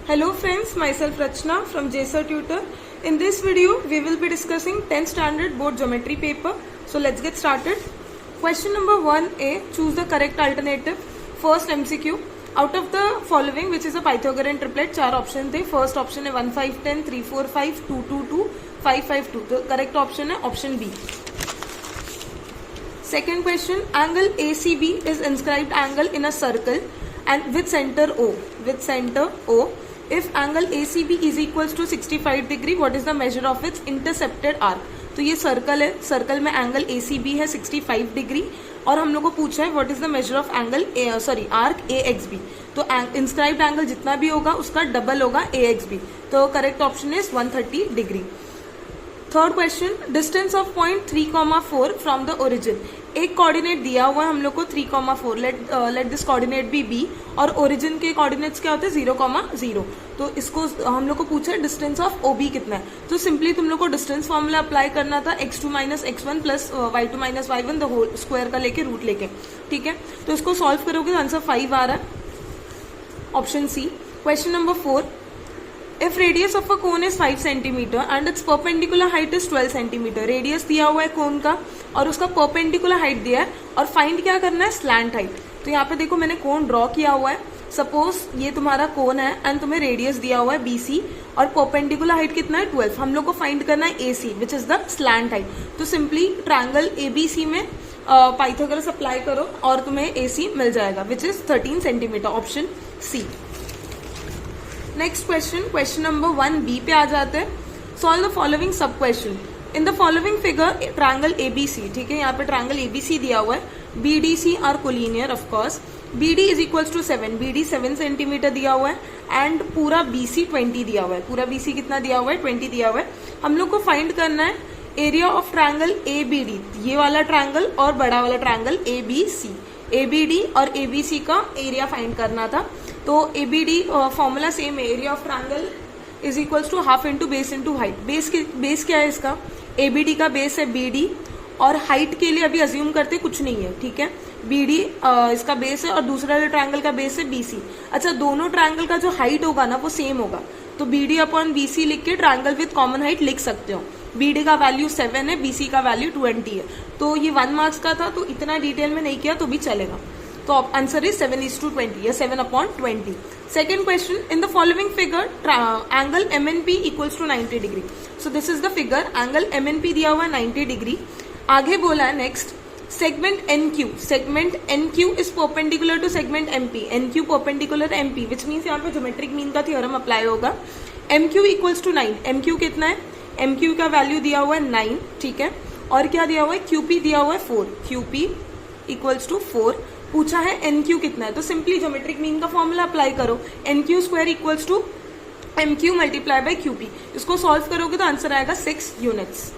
Hello friends, myself Rachna from JSR Tutor. In this video, we will be discussing 10th standard board geometry paper. So let's get started. Question number 1A, choose the correct alternative. First MCQ. Out of the following, which is a Pythagorean triplet, 4 option थे. First option है 1 5 10 3 4 5 2 2 2 5 5 2. तो correct option है option B. Second question, angle ACB is inscribed angle in a circle and with center O. With center O. If angle ACB is equals to 65 degree, what is the measure of its intercepted arc? तो ये circle है, circle में angle ACB है 65 degree और हम लोग को पूछा है what is the measure of angle arc AXB. तो इंस्क्राइब्ड एंगल जितना भी होगा उसका डबल होगा AXB. तो correct option is 130 degree. Third question, distance of point 3,4 from the origin. एक कोऑर्डिनेट दिया हुआ है हम लोग को 3,4. Let this coordinate be B और ओरिजिन के कोऑर्डिनेट्स क्या होते हैं 0,0. तो इसको हम लोग को पूछा है डिस्टेंस ऑफ OB कितना है. तो सिंपली तुम लोग को डिस्टेंस फॉर्मूला अप्लाई करना था x2 minus x1 plus y2 minus y1 the whole square का लेके रूट लेके. ठीक है, तो इसको सॉल्व करोगे तो आंसर 5 आ रहा है, option C. Question number 4, if radius of a cone is 5 centimeter and its perpendicular height is 12 centimeter. Radius दिया हुआ है कोन का और उसका परपेंडिकुलर हाइट दिया है और फाइंड क्या करना है, स्लैंट हाइट. तो यहाँ पे देखो मैंने कोन ड्रॉ किया हुआ है. सपोज ये तुम्हारा कोन है एंड तुम्हें रेडियस दिया हुआ है BC और परपेंडिकुलर हाइट कितना है 12. हम लोग को फाइंड करना है AC which is the slant height. तो सिंपली ट्रायंगल ABC में पाइथागोरस अप्लाई करो और तुम्हें AC मिल जाएगा which is 13 centimetre, option C. Next question, question number 1B पे आ जाते हैं. Solve the following sub question. In the following figure triangle ABC, ठीक है, यहाँ पे ट्रायंगल ABC दिया हुआ है. BDC are collinear of course. BD is equals to 7. BD 7 centimetre दिया हुआ है एंड पूरा BC 20 दिया हुआ है. पूरा BC कितना दिया हुआ है, 20 दिया हुआ है. हम लोग को फाइंड करना है एरिया ऑफ ट्रायंगल ABD, ये वाला ट्रायंगल और बड़ा वाला ट्रायंगल ABC. ABD और ABC का एरिया फाइंड करना था. तो ABD फॉर्मूला सेम है, area of triangle is equals to half into base into height. Base क्या है इसका, ABD का बेस है BD और हाइट के लिए अभी अज्यूम करते कुछ नहीं है. ठीक है, BD इसका बेस है और दूसरा जो ट्रायंगल का बेस है BC. अच्छा, दोनों ट्रायंगल का जो हाइट होगा ना वो सेम होगा, तो BD अपॉन BC लिख के ट्रायंगल विद कॉमन हाइट लिख सकते हो. BD का वैल्यू 7 है, BC का वैल्यू 20 है. तो ये 1 मार्क्स का था तो इतना डिटेल में नहीं किया तो भी चलेगा. तो आंसर इज 7:20 या 7/20. Second question, in the following figure angle MNP equals to 90 degree. So this is the figure, angle MNP दिया हुआ है 90 डिग्री. आगे बोला है next, segment NQ. Segment NQ is perpendicular to segment MP. NQ perpendicular MP which means यहाँ पे geometric mean का theorem apply होगा. MQ equals to 9. MQ कितना है, MQ का वैल्यू दिया हुआ है 9. ठीक है, और क्या दिया हुआ है, QP दिया हुआ है 4. QP equals to 4. पूछा है NQ कितना है, तो सिंपली ज्योमेट्रिक मीन का फॉर्मूला अप्लाई करो. NQ square equals to MQ multiply by QP. इसको सॉल्व करोगे तो आंसर आएगा 6 units.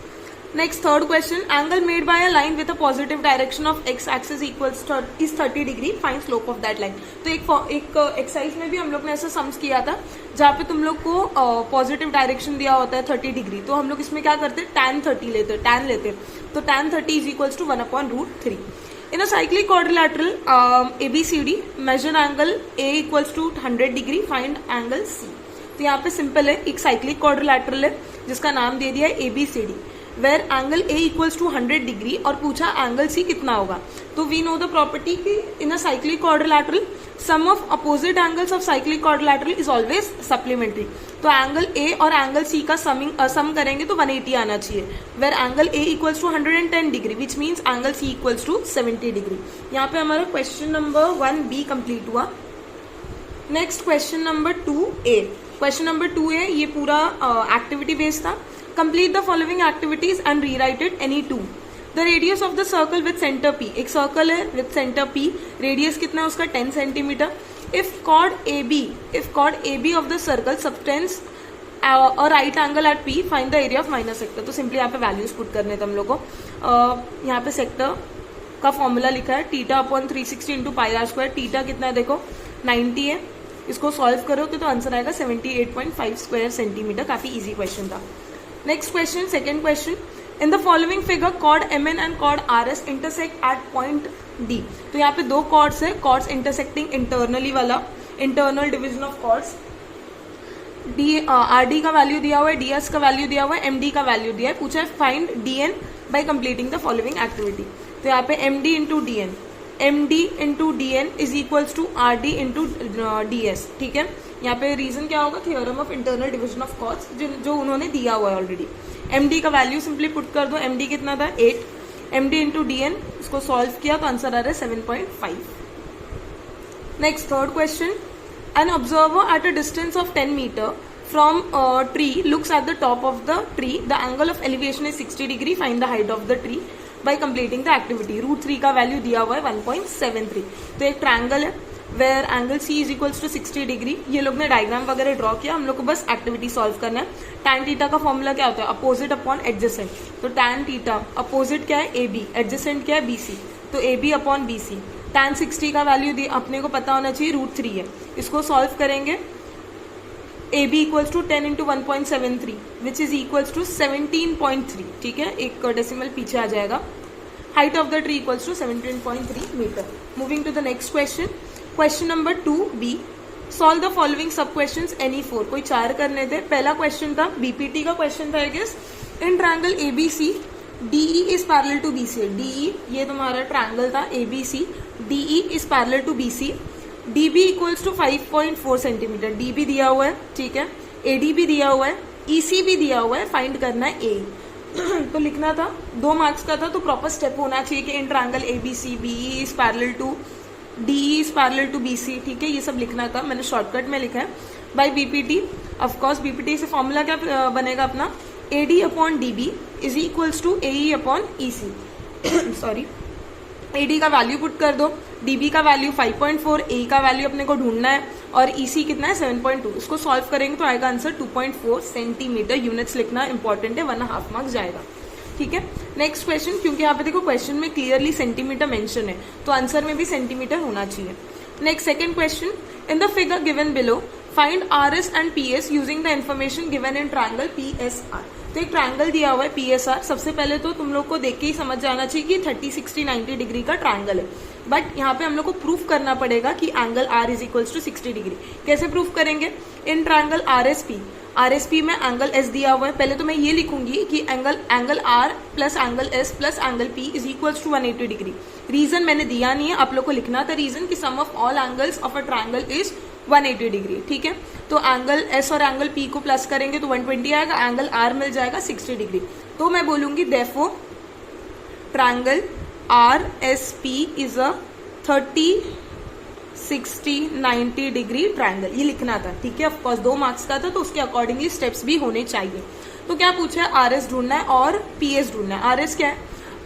Next third question, angle made by a line with a positive direction of x axis equals is 30 degree, find slope of that line. तो एक exercise में भी हम लोग ने ऐसा सम्स किया था जहाँ पे तुम लोग को पॉजिटिव डायरेक्शन दिया होता है 30 डिग्री. तो हम लोग इसमें क्या करते हैं, tan 30 लेते, tan लेते. तो tan 30 is equals to 1/√3. In a cyclic quadrilateral ABCD, measure angle A equals to 100 degree, find angle C. तो यहाँ पे सिंपल है, एक साइक्लिक क्वाड्रिलैटरल है जिसका नाम दे दिया है ABCD, where angle A equals to 100 degree और पूछा एंगल C कितना होगा. तो वी नो द प्रॉपर्टी कि in a cyclic quadrilateral sum of opposite angles of cyclic quadrilateral is always supplementary. तो एंगल A और एंगल C का sum करेंगे तो 180 आना चाहिए, where angle A equals to 110 degree which means angle C equals to 70 degree. यहाँ पे हमारा क्वेश्चन नंबर 1B कंप्लीट हुआ. Next question number 2A. Question number 2A ये पूरा एक्टिविटी बेस्ड था. Complete the following activities and rewrite it any two. The radius of the circle with centre P. एक circle है with centre P, radius कितना है उसका 10 centimetre. If chord AB of the circle subtends और right angle at P, find the area of minor sector. तो simply यहाँ पे values put करने थे हम लोग को. यहाँ पे सेक्टर का फॉर्मूला लिखा है theta upon 360 into πr². Theta कितना है देखो 90 है. इसको सॉल्व करोगे तो आंसर आएगा 78.5 स्क्वायर सेंटीमीटर. काफी इजी क्वेश्चन था. Next question, second question, in the following figure chord MN and chord RS intersect at point D. तो यहाँ पे दो कॉर्ड्स है, कॉर्ड्स इंटरसेक्टिंग इंटरनली वाला, internal division of chords. R D का value दिया हुआ है, डी एस का वैल्यू दिया हुआ है, एम डी का वैल्यू दिया है, पूछा है find D N by completing the following activity. तो यहाँ पे M D into D N, M D into D N is equals to R D into D S. ठीक है, यहाँ पे रीजन क्या होगा, theorem of internal division of कॉस्ट जो उन्होंने दिया हुआ है ऑलरेडी। एम डी का वैल्यू सिंपली पुट कर दो, एम डी कितना था 8, M D into D N, इसको सॉल्व किया तो आंसर आ रहा है 7.5। Next third question, an observer at a distance of 10 metre from a tree looks at the top of the tree, the angle of elevation is 60 degree, find the height of the tree by completing the activity। √3 का value दिया हुआ है 1.73। तो एक triangle है where angle C is equals to 60 degree. ये लोग ने डायग्राम वगैरह ड्रॉ किया, हम लोग को बस एक्टिविटी सॉल्व करना है। tan थीटा का फॉर्मूला क्या होता है, अपोजिट अपॉन एडजेसेंट। तो tan थीटा अपोजिट क्या है AB, एडजेसेंट क्या है BC, तो AB अपॉन BC। tan 60 का वैल्यू अपने को पता होना चाहिए √3 है, इसको सॉल्व करेंगे AB equals to 10 into 1.73 which is equals to 17.3। ठीक है, एक डेसिमल पीछे आ जाएगा। Height of the tree equals to 17.3 metre. Moving to the next question, question number 2B, solve the following sub question any 4। कोई 4 करने थे। पहला क्वेश्चन था बीपीटी का क्वेश्चन था, I guess, in triangle ABC DE is parallel to BC। DE ये तुम्हारा triangle था ABC, DE is parallel to BC, DB equals to 5.4 centimetre. DB दिया हुआ है, ठीक है, AD भी दिया हुआ है, EC भी दिया हुआ है, फाइंड करना है A। तो लिखना था 2 मार्क्स का था, तो प्रॉपर स्टेप होना चाहिए कि in triangle ABC BE is parallel to DE is parallel to BC। ठीक है, ये सब लिखना था, मैंने शॉर्टकट में लिखा है बाय BPT। ऑफकोर्स BPT से फॉर्मूला क्या बनेगा अपना, AD upon DB is equals to AE upon EC। Sorry, AD का वैल्यू पुट कर दो, DB का वैल्यू 5.4, AE का वैल्यू अपने को ढूंढना है, और EC कितना है 7.2। इसको सॉल्व करेंगे तो आएगा आंसर 2.4 सेंटीमीटर। यूनिट्स लिखना इंपॉर्टेंट है, 1.5 मार्क्स जाएगा। ठीक है, नेक्स्ट क्वेश्चन, क्योंकि यहाँ पे देखो क्वेश्चन में क्लियरली सेंटीमीटर मेंशन है, तो आंसर में भी सेंटीमीटर होना चाहिए। Next second question, in the figure given below find RS and PS using the information given in triangle PSR। तो एक ट्रायंगल दिया हुआ है PSR। सबसे पहले तो तुम लोग को देख के ही समझ जाना चाहिए कि 30, 60, 90 डिग्री का ट्रायंगल है, बट यहाँ पे हम लोग को प्रूफ करना पड़ेगा कि angle R is equals to 60 degree. कैसे प्रूफ करेंगे, इन ट्रायंगल RSP में एंगल S दिया हुआ है। पहले तो मैं ये लिखूंगी कि angle R plus angle S plus angle P is equals to 180 degree. Reason मैंने दिया नहीं है, आप लोग को लिखना था रीजन कि sum of all angles of a triangle is 180 degree. ठीक है, तो एंगल S और एंगल P को प्लस करेंगे तो 120 आएगा, एंगल R मिल जाएगा 60 डिग्री। तो मैं बोलूंगी therefore triangle RSP is a 30, 60, 90 degree triangle. ये लिखना था। ठीक है, ऑफकोर्स 2 मार्क्स का था, तो उसके अकॉर्डिंगली स्टेप्स भी होने चाहिए। तो क्या पूछा है, RS ढूंढना है और PS ढूंढना है। RS क्या है,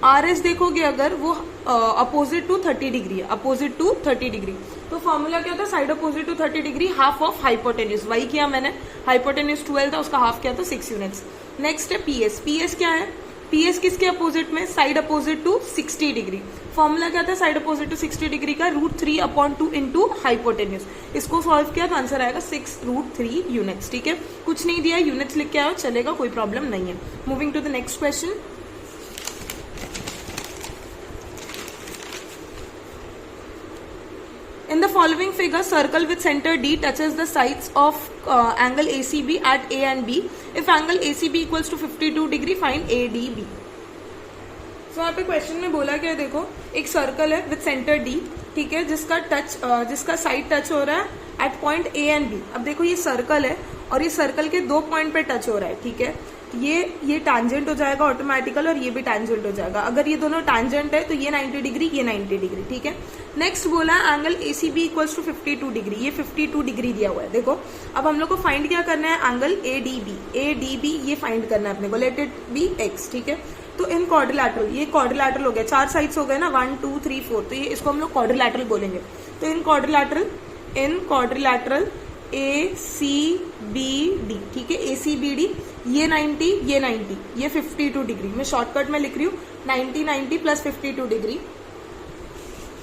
RS देखोगे अगर वो अपोजिट टू 30 डिग्री है, अपोजिट टू 30 डिग्री, तो फॉर्मूला क्या था, side opposite to 30 degree half of hypotenuse. वही किया मैंने, हाइपोटेन्यूज 12 था, उसका हाफ किया था 6 यूनिट्स। नेक्स्ट है PS। PS क्या है, PS किसके अपोजिट में, side opposite to 60 degree. Formula क्या था, साइड अपोजिट टू 60 डिग्री का √3 अपॉन 2 इंटू हाइपोटेन्यूज। इसको सॉल्व किया तो आंसर आएगा 6√3 यूनिट्स। ठीक है, कुछ नहीं दिया, यूनिट्स लिख के आओ, चलेगा, कोई प्रॉब्लम नहीं है। Moving to the next question, in the following figure, circle with center D touches the sides of angle ACB at A and B. If angle ACB equals to 52 degree, find ADB. So यहाँ पे question में बोला क्या है, देखो एक circle है with centre D, ठीक है, जिसका साइड टच हो रहा है at point A and B। अब देखो ये सर्कल है और ये सर्कल के 2 पॉइंट पे टच हो रहा है। ठीक है, ये टैंजेंट हो जाएगा ऑटोमेटिकल और ये भी टैंजेंट हो जाएगा। अगर ये दोनों टैंजेंट है तो ये 90 डिग्री, ये 90 डिग्री। ठीक है, नेक्स्ट बोला angle ACB equals to 52 degree. ये 52 डिग्री दिया हुआ है। देखो अब हम लोग को फाइंड क्या करना है, एंगल ADB ये फाइंड करना है अपने को, लेट इट बी X। ठीक है, तो इन क्वाड्रिलैटरल, ये क्वाड्रिलैटरल हो गया, 4 साइड्स हो गए ना, 1 2 3 4, तो ये इसको हम लोग क्वाड्रिलैटरल बोलेंगे। तो इन क्वाड्रिलैटरल ACBD, ठीक है, ACBD, ये 90, ये 90, ये 52 डिग्री। मैं शॉर्टकट में लिख रही हूँ 90 90 प्लस 52 डिग्री।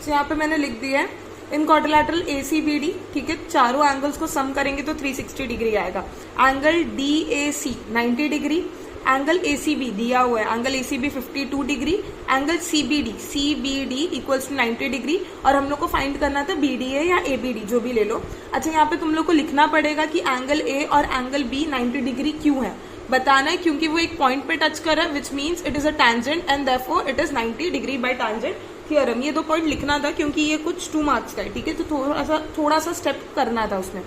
तो यहाँ पे मैंने लिख दिया है इन क्वाड्रिलैटरल ACBD। ठीक है, चारों एंगल्स को सम करेंगे तो 360 डिग्री आएगा। Angle DAC 90 degree, angle ACB दिया हुआ है, angle ACB 52 degree, angle CBD equals to 90 degree, और हम लोग को फाइंड करना था BDA या ABD जो भी ले लो। अच्छा, यहाँ पे तुम लोग को लिखना पड़ेगा कि एंगल A और एंगल B 90 डिग्री क्यों है, बताना है, क्योंकि वो एक पॉइंट पे टच कर रहा है, which means it is a tangent and therefore it is 90 degree by tangent theorem. ये 2 पॉइंट लिखना था क्योंकि ये कुछ 2 मार्क्स का है, ठीक है, तो थोड़ा सा स्टेप करना था उसमें।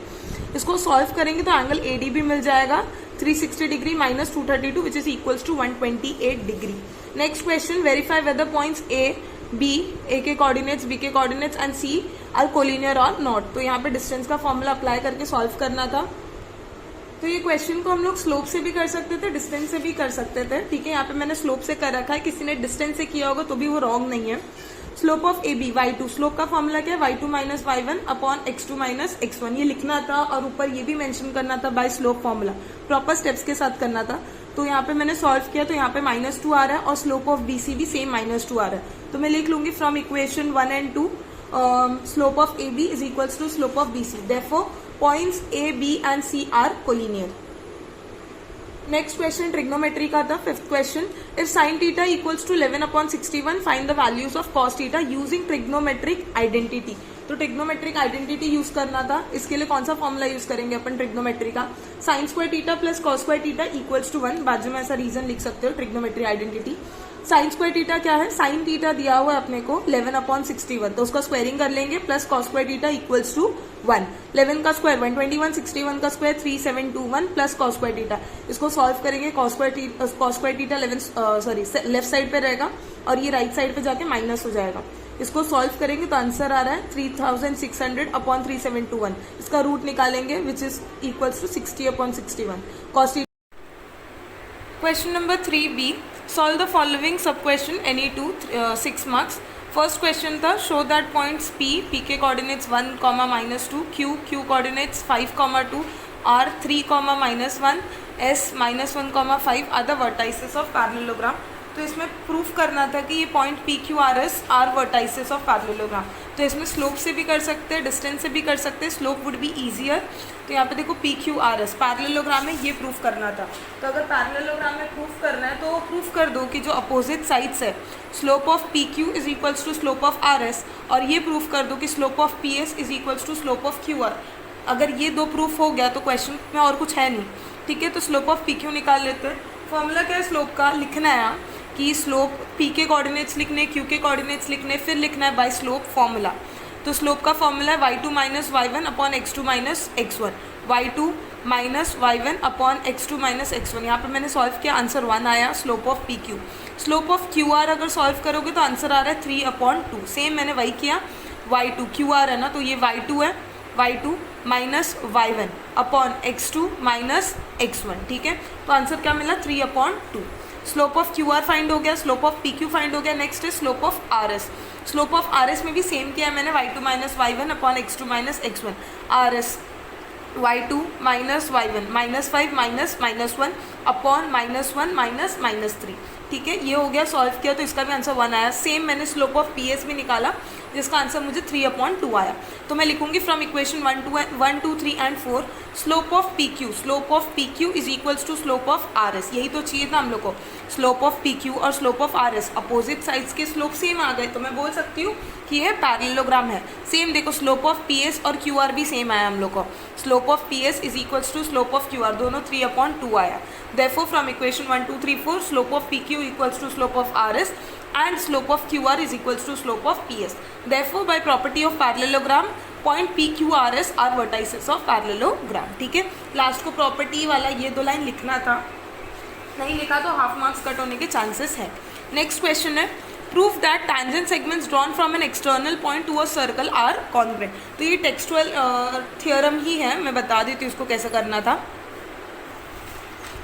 इसको सॉल्व करेंगे तो एंगल AD भी मिल जाएगा 360 degree minus 232 which is equals to 128 degree. Next question, verify whether points A के कोऑर्डिनेट्स, B के coordinates and C are collinear और नॉट। तो यहाँ पे डिस्टेंस का फॉर्मूला अप्लाई करके सॉल्व करना था। तो ये क्वेश्चन को हम लोग स्लोप से भी कर सकते थे, डिस्टेंस से भी कर सकते थे, ठीक है। यहाँ पे मैंने स्लोप से कर रखा है, किसी ने डिस्टेंस से किया होगा तो भी वो रॉन्ग नहीं है। Slope of AB y2, slope का फॉर्मूला क्या है, y2 minus y1 upon x2 minus x1, ये लिखना था और ऊपर ये भी मेंशन करना था by slope formula, proper steps के साथ करना था। तो यहाँ पे मैंने सॉल्व किया तो यहाँ पे -2 आ रहा है और स्लोप ऑफ BC भी सेम -2 आ रहा है। तो मैं लिख लूंगी from equation 1 and 2 slope of AB is equals to slope of BC, therefore points A, B and C are collinear. Next question trigonometry का था, 5th question, if sine theta equals to 11/61 find the values of cos theta using trigonometric identity. तो trigonometric identity use करना था, इसके लिए कौन सा formula use करेंगे अपन ट्रिग्नोमेट्री का, sine square theta plus cos square theta equals to 1, बाजू में ऐसा रीजन लिख सकते हो trigonometry identity. Sine square theta क्या है, साइन थीटा दिया हुआ है अपने को 11/61, तो उसका स्क्वायरिंग कर लेंगे, plus cos square theta equals to 1, 11 का स्क्वायर 121, 61 का square 3721 plus cos square theta. इसको सॉल्व करेंगे, cos square theta left side पे रहेगा और ये राइट साइड पे जाके माइनस हो जाएगा। इसको सॉल्व करेंगे तो आंसर आ रहा है 3600 अपॉन 3721, इसका रूट निकालेंगे which is equals to 60/61 cos. Question number 3B, solve the following sub question any two 6 marks। First question था, शो दैट पॉइंट्स P के coordinates 1, -2, Q coordinates 5, 2, R 3, -1, S -1, 5 are the vertices of parallelogram. तो इसमें proof करना था कि ये point PQRS are vertices of parallelogram. तो इसमें स्लोप से भी कर सकते हैं, डिस्टेंस से भी कर सकते हैं, स्लोप वुड बी ईजियर। तो यहाँ पे देखो PQRS पैरेललोग्राम में ये प्रूफ करना था। तो अगर पैरेललोग्राम में प्रूफ करना है तो प्रूफ कर दो कि जो अपोजिट साइड्स है slope of PQ is equals to slope of RS, और ये प्रूफ कर दो कि slope of PS is equals to slope of QR। अगर ये 2 प्रूफ हो गया तो क्वेश्चन में और कुछ है नहीं, ठीक है। तो स्लोप ऑफ PQ निकाल लेते हैं। फॉर्मूला क्या है स्लोप का, लिखना है कि स्लोप P के कोऑर्डिनेट्स लिखने, Q के कोऑर्डिनेट्स लिखने, फिर लिखना है बाय स्लोप फॉर्मूला। तो स्लोप का फॉर्मूला है y2 minus y1 upon x2 minus x1, y2 minus y1 upon x2 minus x1। यहाँ पे मैंने सॉल्व किया, आंसर 1 आया slope of PQ। Slope of QR अगर सॉल्व करोगे तो आंसर आ रहा है 3/2, सेम मैंने वही किया, y2 QR है ना, तो ये y2 है, y2 minus y1 upon x2 minus x1, ठीक है। तो आंसर क्या मिला 3/2। स्लोप ऑफ QR फाइंड हो गया, स्लोप ऑफ PQ फाइंड हो गया। नेक्स्ट है slope of RS। Slope of RS में भी सेम किया मैंने, y2 minus y1 upon x2 minus x1, RS y2 minus y1 -5 minus -1 upon -1 minus -3, ठीक है। ये हो गया, सॉल्व किया तो इसका भी आंसर 1 आया। सेम मैंने स्लोप ऑफ PS भी निकाला जिसका आंसर मुझे 3/2 आया। तो मैं लिखूंगी from equation 1, 2, 3 and 4 slope of PQ is equals to slope of RS। यही तो चाहिए था हम लोग को, स्लोप ऑफ PQ और slope of RS opposite sides के स्लोप सेम आ गए, तो मैं बोल सकती हूँ कि ये पैरेललोग्राम है। सेम देखो स्लोप ऑफ PS और QR भी सेम आया हम लोग को, slope of PS is equals to slope of QR, दोनों 3/2 आया। Therefore from equation 1, 2, 3, 4 slope of PQ equals to slope of RS and slope of QR is equals to slope of PS. Therefore by property of parallelogram point PQRS are vertices of parallelogram, ठीक है। Last को property वाला ये 2 line लिखना था, नहीं लिखा तो हाफ मार्क्स कट होने के चांसेस है। नेक्स्ट क्वेश्चन है, proof that tangent segments drawn from an external point to a circle are congruent. तो ये टेक्सचुअल थियोरम ही है, मैं बता देती हूँ इसको कैसे करना था।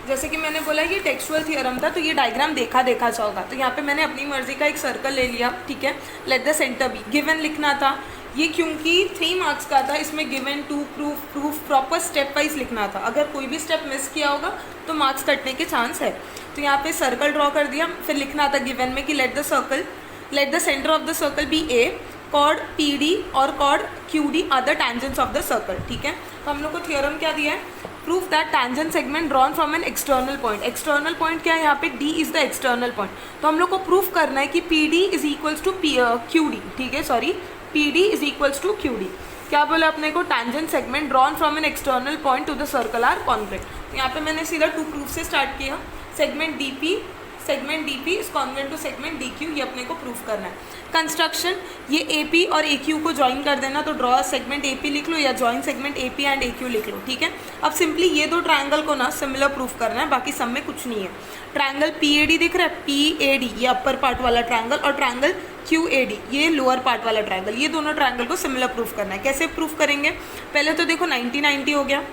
जैसे कि मैंने बोला ये टेक्सचुअल थियरम था, तो ये डायग्राम देखा सा होगा। तो यहाँ पे मैंने अपनी मर्जी का एक सर्कल ले लिया, ठीक है। Let the centre be, given लिखना था ये, क्योंकि 3 मार्क्स का था, इसमें given, to, proof proper stepwise लिखना था। अगर कोई भी स्टेप मिस किया होगा तो मार्क्स कटने के चांस है। तो यहाँ पे सर्कल ड्रॉ कर दिया, फिर लिखना था गिवन में कि let the centre of the circle B A, chord PD और chord QD are the tangents of the circle, ठीक है। तो हम लोग को थियोरम क्या दिया है, proof that tangent segment drawn from an external point. External point क्या है यहाँ पे, D is the external point. तो हम लोग को प्रूफ करना है कि P D is equals to Q D, ठीक है, sorry, P D is equals to Q D. क्या बोला अपने को, tangent segment drawn from an external point to the circle are congruent. तो यहाँ पे मैंने सीधा 2 प्रूफ से स्टार्ट किया। Segment D P is congruent to segment D Q, ये अपने को प्रूफ करना है। कंस्ट्रक्शन, ये ए पी और ए क्यू को ज्वाइन कर देना, तो ड्रॉ सेगमेंट ए पी लिख लो या join segment A P and A Q लिख लो, ठीक है। अब सिंपली ये 2 ट्रायंगल को ना सिमिलर प्रूफ करना है, बाकी सब में कुछ नहीं है। ट्रायंगल पी ए डी दिख रहा है, पी ए डी ये अपर पार्ट वाला ट्रायंगल, और ट्रायंगल क्यू ए डी ये लोअर पार्ट वाला ट्रायंगल, ये दोनों ट्रायंगल को सिमिलर प्रूफ करना है। कैसे प्रूफ करेंगे, पहले तो देखो 90-90 हो गया,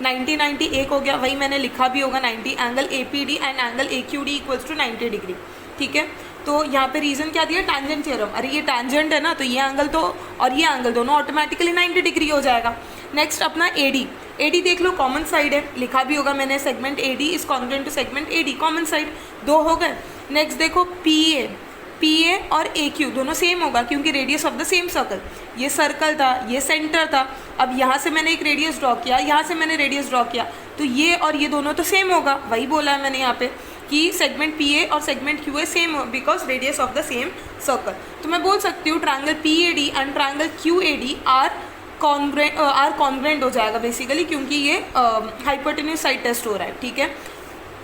90-90 एक हो गया, वही मैंने लिखा भी होगा 90 angle A P D and angle A Q D equals to 90 degree, ठीक है। तो यहाँ पे रीजन क्या दिया, टैंजेंट थ्योरम। अरे ये टैंजेंट है ना, तो ये एंगल तो और ये एंगल दोनों ऑटोमेटिकली 90 डिग्री हो जाएगा। नेक्स्ट अपना एडी, एडी देख लो कॉमन साइड है, लिखा भी होगा मैंने, segment A D is congruent to segment A D, common side 2 हो गए। नेक्स्ट देखो पी ए और ए क्यू दोनों सेम होगा क्योंकि radius of the same circle, ये सर्कल था, ये सेंटर था। अब यहाँ से मैंने एक रेडियस ड्रॉ किया, यहाँ से मैंने रेडियस ड्रॉ किया, तो ये और ये दोनों तो सेम होगा, वही बोला है मैंने यहाँ पे कि सेगमेंट पी ए और सेगमेंट क्यू ए सेम हो because radius of the same circle. तो मैं बोल सकती हूँ triangle P A D and triangle Q A D are congruent हो जाएगा बेसिकली, क्योंकि ये हाइपोटेन्यूज साइड टेस्ट हो रहा है, ठीक है।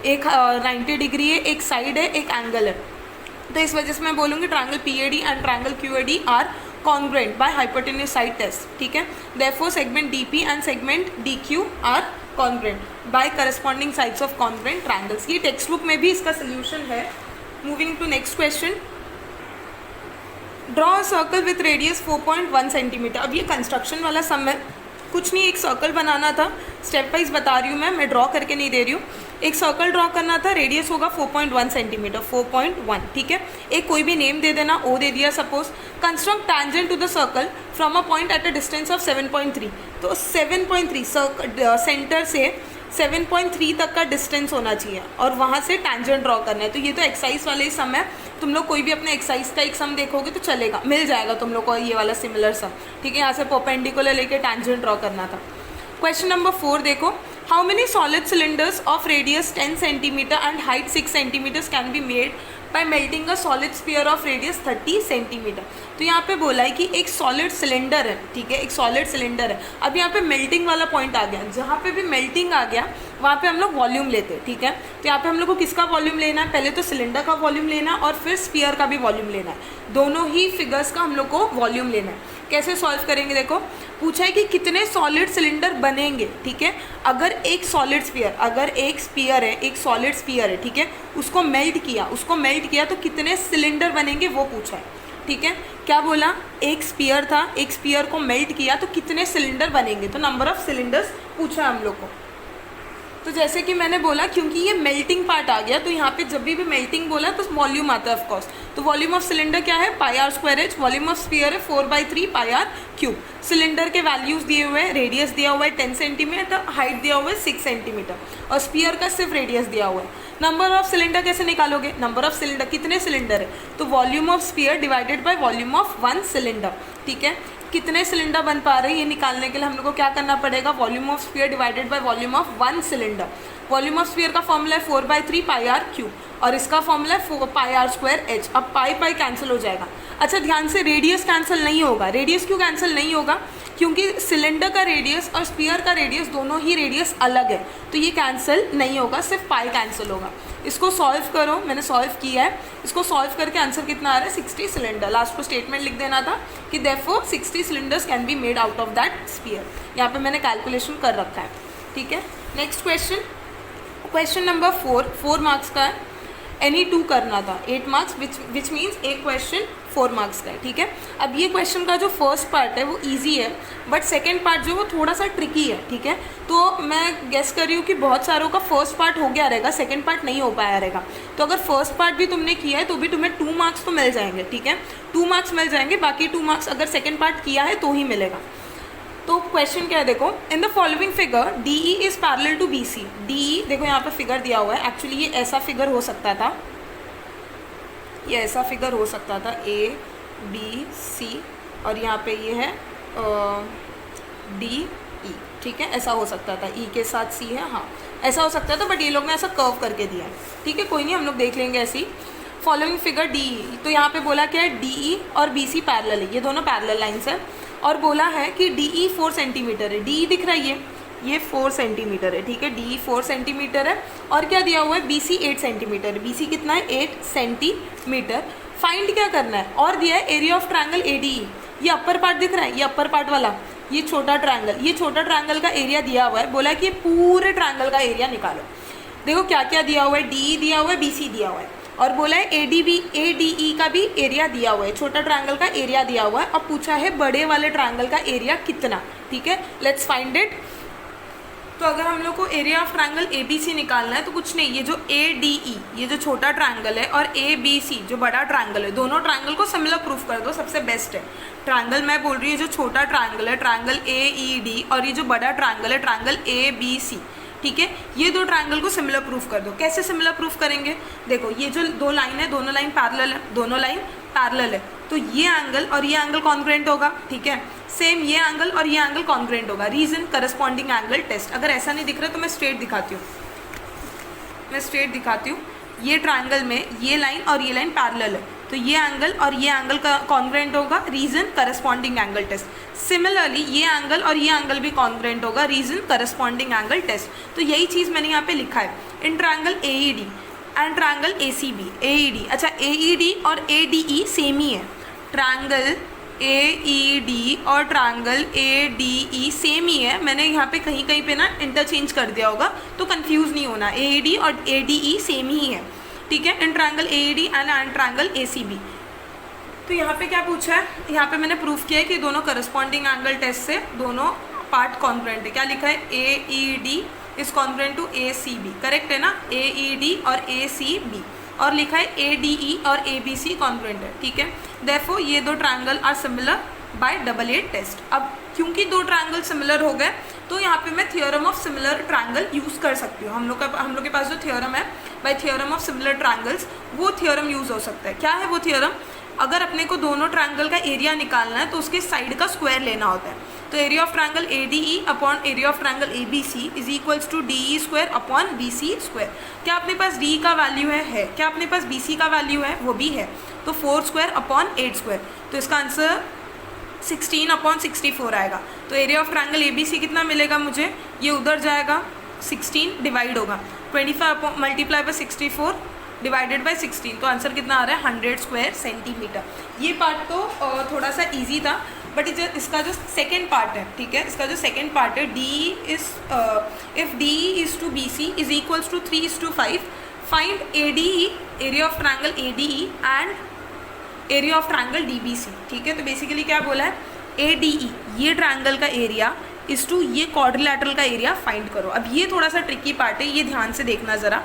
एक 90 डिग्री है, एक साइड है, एक एंगल है, तो इस वजह से मैं बोलूँगी triangle P A D and triangle Q A D are congruent by hypotenuse side test, ठीक है। Therefore segment D P and segment D Q are congruent by corresponding sides of congruent triangles. ये text book में भी इसका solution है। Moving to next question, draw a circle with radius 4.1 centimetre. अब ये construction वाला सम है, कुछ नहीं, एक सर्कल बनाना था, स्टेप वाइज बता रही हूँ मैं ड्रॉ करके नहीं दे रही हूँ। एक सर्कल ड्रॉ करना था, रेडियस होगा 4.1 सेंटीमीटर, 4.1, ठीक है। एक कोई भी नेम दे देना, ओ दे दिया suppose. Construct tangent to the circle from a point at a distance of 7.3, तो 7.3 सेंटर से 7.3 तक का डिस्टेंस होना चाहिए और वहाँ से टैंजेंट ड्रॉ करना है। तो ये तो एक्सरसाइज वाले ही सम है, तुम लोग कोई भी अपने एक्सरसाइज का एक सम देखोगे तो चलेगा, मिल जाएगा तुम लोग को ये वाला सिमिलर सम, ठीक है। यहाँ से परपेंडिकुलर लेके टैंजेंट ड्रॉ करना था। क्वेश्चन नंबर 4 देखो, how many solid cylinders of radius 10 centimetre and height 6 centimetres can be made by melting a solid sphere of radius 30 centimetre. तो यहाँ पे बोला है कि एक सॉलिड सिलेंडर है, ठीक है, एक सॉलिड सिलेंडर है। अब यहाँ पे मेल्टिंग वाला पॉइंट आ गया, जहाँ पे भी मेल्टिंग आ गया वहाँ पे हम लोग वॉल्यूम लेते हैं, ठीक है। तो यहाँ पे हम लोग को किसका वॉल्यूम लेना है, पहले तो सिलेंडर का वॉल्यूम लेना है और फिर स्फीयर का भी वॉल्यूम लेना है, दोनों ही फिगर्स का हम लोग को वॉल्यूम लेना है। कैसे सॉल्व करेंगे, देखो पूछा है कि कितने सॉलिड सिलेंडर बनेंगे, ठीक है। अगर एक सॉलिड स्फीयर, अगर एक स्फीयर है, एक सॉलिड स्फीयर है, ठीक है, उसको मेल्ट किया तो कितने सिलेंडर बनेंगे वो पूछा है, ठीक है। क्या बोला, एक स्फीयर था, एक स्फीयर को मेल्ट किया तो कितने सिलेंडर बनेंगे, तो नंबर ऑफ सिलेंडर्स पूछा है हम लोग को। तो जैसे कि मैंने बोला क्योंकि ये मेल्टिंग पार्ट आ गया तो यहाँ पे जब भी मेल्टिंग बोला तो वॉल्यूम आता है ऑफकोर्स। तो वॉल्यूम ऑफ सिलेंडर क्या है, πr²h, वॉल्यूम ऑफ स्फीयर है 4/3 πr³। सिलेंडर के वैल्यूज दिए हुए हैं, रेडियस दिया हुआ है 10 सेंटीमीटर, हाइट दिया हुआ है 6 सेंटीमीटर और स्फीयर का सिर्फ रेडियस दिया हुआ है। नंबर ऑफ सिलेंडर कैसे निकालोगे, नंबर ऑफ सिलेंडर कितने सिलेंडर है, तो volume of sphere divided by volume of 1 cylinder, ठीक है। कितने सिलेंडर बन पा रहे हैं ये निकालने के लिए हम लोग को क्या करना पड़ेगा, volume of sphere divided by volume of 1 cylinder. Volume of sphere का फॉर्मूला है 4/3 πr³ और इसका फॉर्मूला है πr²h। अब पाई कैंसिल हो जाएगा। अच्छा ध्यान से, रेडियस कैंसिल नहीं होगा। रेडियस क्यों कैंसिल नहीं होगा, क्योंकि सिलेंडर का रेडियस और स्फीयर का रेडियस दोनों ही रेडियस अलग है, तो ये कैंसिल नहीं होगा, सिर्फ पाई कैंसिल होगा। इसको सॉल्व करो, मैंने सॉल्व किया है। इसको सॉल्व करके आंसर कितना आ रहा है, 60 सिलेंडर। लास्ट को स्टेटमेंट लिख देना था कि therefore 60 cylinders can be made out of that sphere. यहाँ पे मैंने कैलकुलेशन कर रखा है, ठीक है। Next question, question number 4 marks का है, एनी 2 करना था, 8 मार्क्स विच मीन्स एक क्वेश्चन 4 मार्क्स का है, ठीक है। अब ये क्वेश्चन का जो फर्स्ट पार्ट है वो इजी है, बट सेकंड पार्ट जो वो थोड़ा सा ट्रिकी है, ठीक है। तो मैं गेस कर रही हूँ कि बहुत सारों का फर्स्ट पार्ट हो गया रहेगा, सेकंड पार्ट नहीं हो पाया रहेगा। तो अगर फर्स्ट पार्ट भी तुमने किया है तो भी तुम्हें 2 मार्क्स तो मिल जाएंगे, ठीक है, 2 मार्क्स मिल जाएंगे। बाकी 2 मार्क्स अगर सेकेंड पार्ट किया है तो ही मिलेगा। तो क्वेश्चन क्या है, देखो in the following figure DE is parallel to BC। DE देखो यहाँ पे फिगर दिया हुआ है, एक्चुअली ये ऐसा फिगर हो सकता था, ये ऐसा फिगर हो सकता था ABC और यहाँ पे ये है DE, ठीक है, ऐसा हो सकता था, ई के साथ सी है, हाँ ऐसा हो सकता था, बट ये लोग ने ऐसा कर्व करके दिया है, ठीक है, कोई नहीं, हम लोग देख लेंगे ऐसी। फॉलोइंग फिगर डी, तो यहाँ पे बोला क्या है, डी ई और बी सी पैरेलल है, ये दोनों पैरेलल लाइंस है, और बोला है कि डी ई 4 सेंटीमीटर है, डी ई दिख रहा है ये 4 सेंटीमीटर है, ठीक है, डी ई 4 सेंटीमीटर है, और क्या दिया हुआ है, बी सी 8 सेंटीमीटर है, बी सी कितना है, 8 सेंटीमीटर। फाइंड क्या करना है, और दिया है area of triangle A D ई, ये अपर पार्ट दिख रहा है, ये अपर पार्ट वाला, ये छोटा ट्रायंगल, ये छोटा ट्रायंगल का एरिया दिया हुआ है, बोला कि ये पूरे ट्रायंगल का एरिया निकालो। देखो क्या क्या दिया हुआ है, डी दिया हुआ है, बी सी दिया हुआ है, और बोला है ए डी ई का भी एरिया दिया हुआ है, छोटा ट्रायंगल का एरिया दिया हुआ है, और पूछा है बड़े वाले ट्रायंगल का एरिया कितना, ठीक है, लेट्स फाइंड इट। तो अगर हम लोग को area of triangle A B C निकालना है तो कुछ नहीं, ये जो ए डी ई, ये जो छोटा ट्रायंगल है, और ए बी सी जो बड़ा ट्रायंगल है, दोनों ट्रायंगल को सिमिलर प्रूफ कर दो, सबसे बेस्ट है। ट्रायंगल मैं बोल रही हूँ जो छोटा ट्रायंगल है, ट्रायंगल ए ई डी, और ये जो बड़ा ट्रायंगल है, ट्रायंगल ए बी सी, ठीक है, ये दो ट्रायंगल को सिमिलर प्रूफ कर दो। कैसे सिमिलर प्रूफ करेंगे, देखो ये जो दो लाइन है, दोनों लाइन पैरेलल है, दोनों लाइन पैरेलल है, तो ये एंगल और ये एंगल कॉन्ग्रुएंट होगा, ठीक है, सेम ये एंगल और ये एंगल कॉन्ग्रुएंट होगा। Reason corresponding angle test. अगर ऐसा नहीं दिख रहा तो मैं स्ट्रेट दिखाती हूँ, ये ट्रायंगल में ये लाइन और ये लाइन पैरेलल है, तो ये एंगल और ये एंगल का कॉन्ग्रुएंट होगा, reason corresponding angle test. Similarly ये एंगल और ये एंगल भी कॉन्ग्रुएंट होगा, रीजन करस्पॉन्डिंग एंगल टेस्ट। तो यही चीज़ मैंने यहाँ पे लिखा है, in triangle A E D and triangle A C B, A E D, अच्छा ए ई डी और ए डी ई सेम ही है, ट्रायंगल ए ई डी और triangle A D E same ही है, मैंने यहाँ पे कहीं कहीं पे ना इंटरचेंज कर दिया होगा, तो कंफ्यूज नहीं होना, ए ई डी और ए डी ई सेम ही है, ठीक है, in triangle A E D and triangle A C B. तो यहाँ पे क्या पूछा है, यहाँ पे मैंने प्रूफ किया है कि दोनों करस्पॉन्डिंग एंगल टेस्ट से दोनों पार्ट कॉन्ग्रुएंट है। क्या लिखा है, A E D is congruent to A C B, correct है ना, ए ई डी और ए सी बी, और लिखा है ए डी ई और ए बी सी कॉन्ग्रुएंट है, ठीक है, देयरफॉर ये दो triangle are similar by double A test. अब क्योंकि दो ट्रायंगल सिमिलर हो गए तो यहाँ पे मैं theorem of similar triangle use कर सकती हूँ। हम लोग के पास जो थ्योरम है bye theorem of similar triangles, वो थ्योरम यूज़ हो सकता है। क्या है वो थ्योरम, अगर अपने को दोनों ट्रायंगल का एरिया निकालना है तो उसके साइड का स्क्वायर लेना होता है। तो area of triangle A D E upon area of triangle A B C is equals to D E square upon B C square. क्या अपने पास डी का वैल्यू है, क्या अपने पास बी सी का वैल्यू है, वो भी है, तो 4 स्क्वायर अपॉन 8 स्क्वायर, तो इसका आंसर 16 अपॉन 64 आएगा। तो area of triangle A B C कितना मिलेगा मुझे, ये उधर जाएगा, 16 डिवाइड होगा, 25 मल्टीप्लाई बाय 64 डिवाइडेड बाय 16, तो आंसर कितना आ रहा है 100 स्क्वायर सेंटीमीटर। ये पार्ट तो थोड़ा सा इजी था, बट इसका जो सेकेंड पार्ट है, ठीक है, इसका जो सेकेंड पार्ट है, D is if D is to B C is equals to 3:5, find A D E, area of triangle A D E and area of triangle D B C, ठीक है। तो basically क्या बोला है, ए D ई ये triangle का area is to ये quadrilateral का एरिया फाइंड करो। अब ये थोड़ा सा ट्रिकी पार्ट है, ये ध्यान से देखना ज़रा।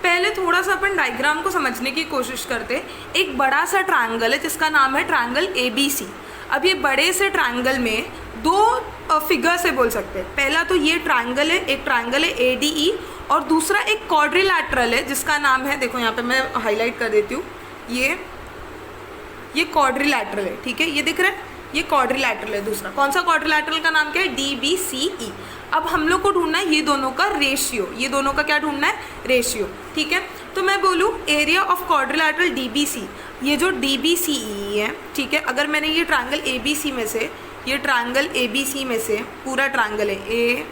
पहले थोड़ा सा अपन डायग्राम को समझने की कोशिश करते। एक बड़ा सा ट्रायंगल है जिसका नाम है ट्रायंगल ए बी सी। अब ये बड़े से ट्रायंगल में दो फिगर से बोल सकते हैं। पहला तो ये ट्रायंगल है, एक ट्रायंगल है ए डी ई, और दूसरा एक क्वाड्रिलैटरल है जिसका नाम है, देखो यहाँ पे मैं हाईलाइट कर देती हूँ, ये क्वाड्रिलैटरल है, ठीक है, ये दिख रहा है, ये क्वाड्रिलैटरल है। दूसरा कौन सा क्वाड्रिलैटरल का नाम क्या है, डी बी सी ई। अब हम लोग को ढूंढना है ये दोनों का रेशियो, ये दोनों का क्या ढूंढना है, रेशियो, ठीक है। तो मैं बोलूँ area of quadrilateral D B C, ये जो डी बी सी ई है, ठीक है, अगर मैंने ये ट्रायंगल ए बी सी में से, ये ट्रायंगल ए बी सी में से पूरा ट्रायंगल है ए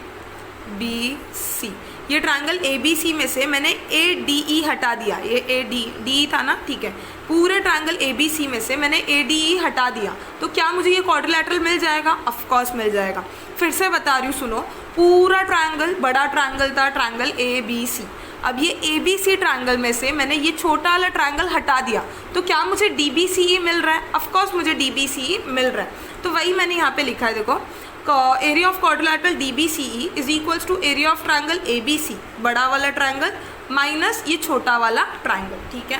बी सी, ये ट्रायंगल ए बी सी में से मैंने ए डी ई हटा दिया, ये ए डी था ना, ठीक है, पूरे ट्रायंगल ए बी सी में से मैंने ए डी ई हटा दिया, तो क्या मुझे ये क्वाड्रिलैटरल मिल जाएगा, ऑफ कोर्स मिल जाएगा। फिर से बता रही हूँ, सुनो, पूरा ट्रायंगल बड़ा ट्रायंगल था, ट्रायंगल ए बी सी। अब ये ए बी सी ट्रायंगल में से मैंने ये छोटा वाला ट्रायंगल हटा दिया, तो क्या मुझे डी बी सी ई मिल रहा है, ऑफ कोर्स मुझे डी बी सी ई मिल रहा है। तो वही मैंने यहाँ पे लिखा है, देखो, area of quadrilateral D B C E is equals to area of triangle A B C, बड़ा वाला ट्रायंगल माइनस ये छोटा वाला ट्रायंगल, ठीक है,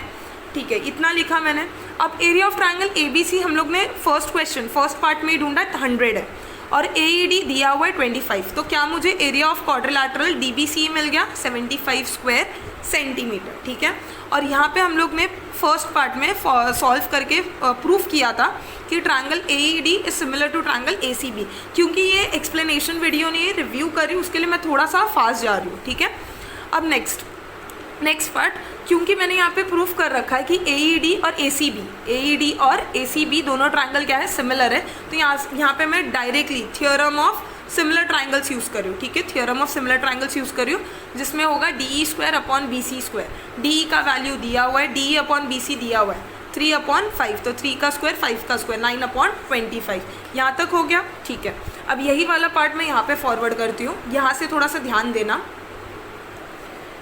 ठीक है, इतना लिखा मैंने। अब area of triangle A B C हम लोग ने फर्स्ट पार्ट में ही ढूंढा, 100 है। और AED दिया हुआ है 25। तो क्या मुझे एरिया ऑफ क्वाड्रिलैटरल DBC मिल गया 75 स्क्वायर सेंटीमीटर, ठीक है। और यहाँ पे हम लोग ने फर्स्ट पार्ट में सॉल्व करके प्रूफ किया था कि triangle AED is similar to triangle ACB। क्योंकि ये एक्सप्लेनेशन वीडियो नहीं है, रिव्यू कर रही हूँ, उसके लिए मैं थोड़ा सा फास्ट जा रही हूँ, ठीक है। अब नेक्स्ट पार्ट, क्योंकि मैंने यहाँ पे प्रूफ कर रखा है कि AED और ACB दोनों ट्रायंगल क्या है, सिमिलर है, तो यहाँ पे मैं directly theorem of similar triangles use कर रही हूँ, ठीक है। Theorem of similar triangles use कर रही हूँ, जिसमें होगा DE square upon BC square. DE का वैल्यू दिया हुआ है, DE अपॉन BC दिया हुआ है 3/5, तो 3 का स्क्वायर 5 का स्क्वायर 9/25। यहाँ तक हो गया, ठीक है। अब यही वाला पार्ट मैं यहाँ पे फॉरवर्ड करती हूँ, यहाँ से थोड़ा सा ध्यान देना,